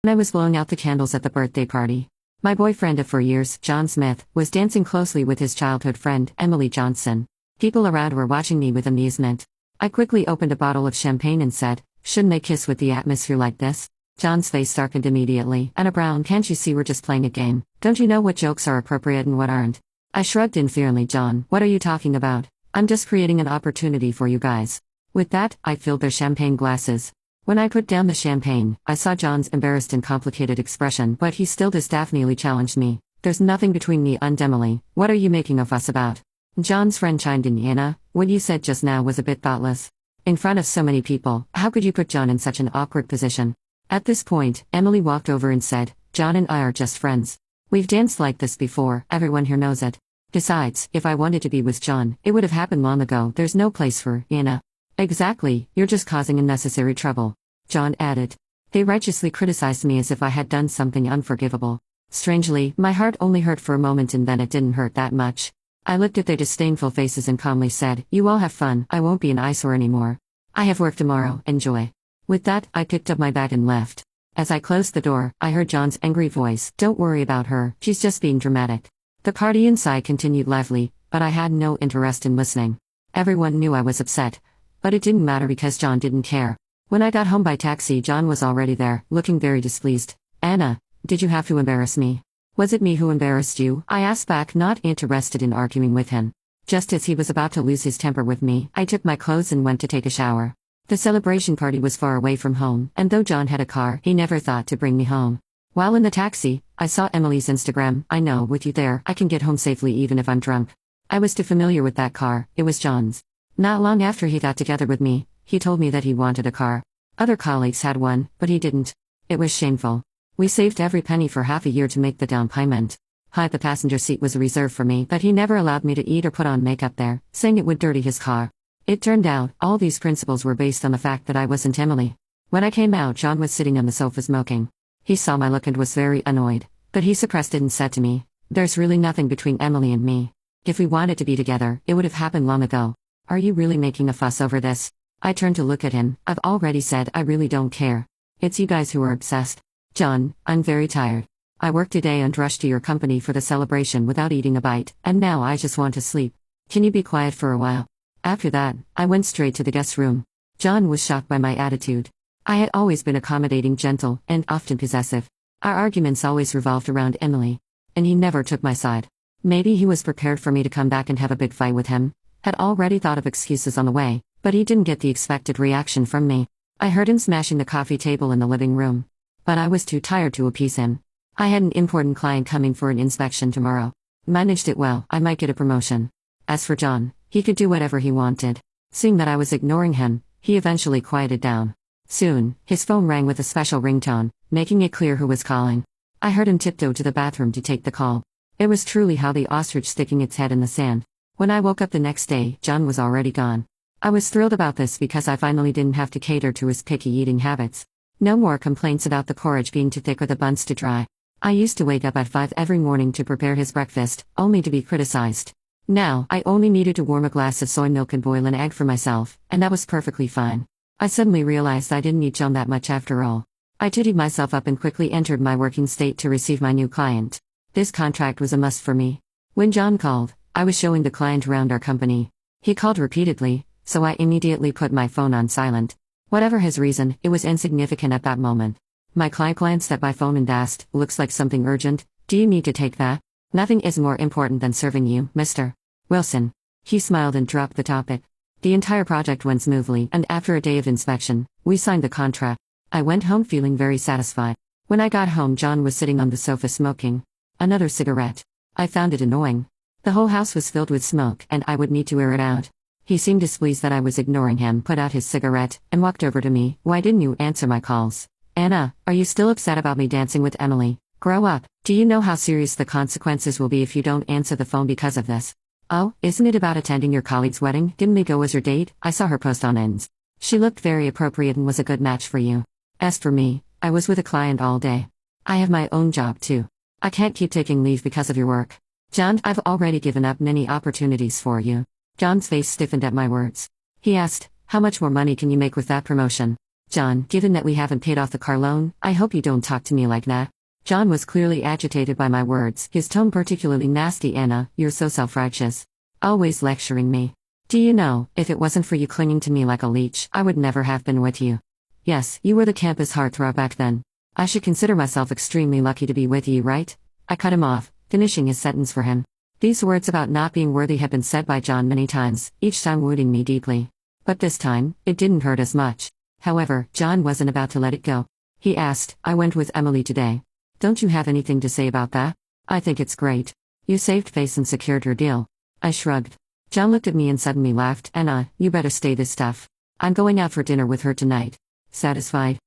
I was blowing out the candles at the birthday party. My boyfriend of 4 years, John Smith, was dancing closely with his childhood friend, Emily Johnson. People around were watching me with amusement. I quickly opened a bottle of champagne and said, "Shouldn't they kiss with the atmosphere like this?" John's face darkened immediately. "Anna Brown, can't you see we're just playing a game? Don't you know what jokes are appropriate and what aren't?" I shrugged inferiorly. "John, what are you talking about? I'm just creating an opportunity for you guys." With that, I filled their champagne glasses. When I put down the champagne, I saw John's embarrassed and complicated expression, but he still distaffingly challenged me. "There's nothing between me and Emily. What are you making a fuss about?" John's friend chimed in. "Anna, what you said just now was a bit thoughtless. In front of so many people, how could you put John in such an awkward position?" At this point, Emily walked over and said, "John and I are just friends. We've danced like this before, everyone here knows it. Besides, if I wanted to be with John, it would have happened long ago. There's no place for Anna." "Exactly, you're just causing unnecessary trouble," John added. They righteously criticized me as if I had done something unforgivable. Strangely, my heart only hurt for a moment and then it didn't hurt that much. I looked at their disdainful faces and calmly said, "You all have fun, I won't be an eyesore anymore. I have work tomorrow, enjoy." With that, I picked up my bag and left. As I closed the door, I heard John's angry voice, "Don't worry about her, she's just being dramatic." The party inside continued lively, but I had no interest in listening. Everyone knew I was upset. But it didn't matter because John didn't care. When I got home by taxi, John was already there, looking very displeased. "Anna, did you have to embarrass me? Was it me who embarrassed you?" I asked back, not interested in arguing with him. Just as he was about to lose his temper with me, I took my clothes and went to take a shower. The celebration party was far away from home, and though John had a car, he never thought to bring me home. While in the taxi, I saw Emily's Instagram. "I know, with you there, I can get home safely even if I'm drunk." I was too familiar with that car, it was John's. Not long after he got together with me, he told me that he wanted a car. Other colleagues had one, but he didn't. It was shameful. We saved every penny for half a year to make the down payment. The passenger seat was reserved for me, but he never allowed me to eat or put on makeup there, saying it would dirty his car. It turned out, all these principles were based on the fact that I wasn't Emily. When I came out, John was sitting on the sofa smoking. He saw my look and was very annoyed, but he suppressed it and said to me, "There's really nothing between Emily and me. If we wanted to be together, it would have happened long ago. Are you really making a fuss over this?" I turned to look at him. "I've already said I really don't care. It's you guys who are obsessed." "John, I'm very tired. I worked today and rushed to your company for the celebration without eating a bite, and now I just want to sleep. Can you be quiet for a while?" After that, I went straight to the guest room. John was shocked by my attitude. I had always been accommodating, gentle, and often possessive. Our arguments always revolved around Emily. And he never took my side. Maybe he was prepared for me to come back and have a big fight with him. Had already thought of excuses on the way, but he didn't get the expected reaction from me. I heard him smashing the coffee table in the living room. But I was too tired to appease him. I had an important client coming for an inspection tomorrow. Managed it well, I might get a promotion. As for John, he could do whatever he wanted. Seeing that I was ignoring him, he eventually quieted down. Soon, his phone rang with a special ringtone, making it clear who was calling. I heard him tiptoe to the bathroom to take the call. It was truly how the ostrich sticking its head in the sand. When I woke up the next day, John was already gone. I was thrilled about this because I finally didn't have to cater to his picky eating habits. No more complaints about the porridge being too thick or the buns too dry. I used to wake up at 5 every morning to prepare his breakfast, only to be criticized. Now, I only needed to warm a glass of soy milk and boil an egg for myself, and that was perfectly fine. I suddenly realized I didn't need John that much after all. I tittied myself up and quickly entered my working state to receive my new client. This contract was a must for me. When John called, I was showing the client around our company. He called repeatedly, so I immediately put my phone on silent. Whatever his reason, it was insignificant at that moment. My client glanced at my phone and asked, "Looks like something urgent. Do you need to take that?" "Nothing is more important than serving you, Mr. Wilson." He smiled and dropped the topic. The entire project went smoothly, and after a day of inspection, we signed the contract. I went home feeling very satisfied. When I got home, John was sitting on the sofa smoking another cigarette. I found it annoying. The whole house was filled with smoke, and I would need to air it out. He seemed displeased that I was ignoring him, put out his cigarette, and walked over to me. "Why didn't you answer my calls? Anna, are you still upset about me dancing with Emily? Grow up. Do you know how serious the consequences will be if you don't answer the phone because of this?" "Oh, isn't it about attending your colleague's wedding? Didn't they go as your date? I saw her post on Ins. She looked very appropriate and was a good match for you." As for me, I was with a client all day. I have my own job too. I can't keep taking leave because of your work. "John, I've already given up many opportunities for you." John's face stiffened at my words. He asked, "How much more money can you make with that promotion?" John, given that we haven't paid off the car loan, I hope you don't talk to me like that. John was clearly agitated by my words, his tone particularly nasty. Anna, you're so self-righteous. Always lecturing me. Do you know, if it wasn't for you clinging to me like a leech, I would never have been with you. Yes, you were the campus heartthrob back then. I should consider myself extremely lucky to be with you, right? I cut him off, finishing his sentence for him. These words about not being worthy had been said by John many times, each time wounding me deeply. But this time, it didn't hurt as much. However, John wasn't about to let it go. He asked, I went with Emily today. Don't you have anything to say about that? I think it's great. You saved face and secured her deal. I shrugged. John looked at me and suddenly laughed. Anna, you better stay this tough. I'm going out for dinner with her tonight. Satisfied?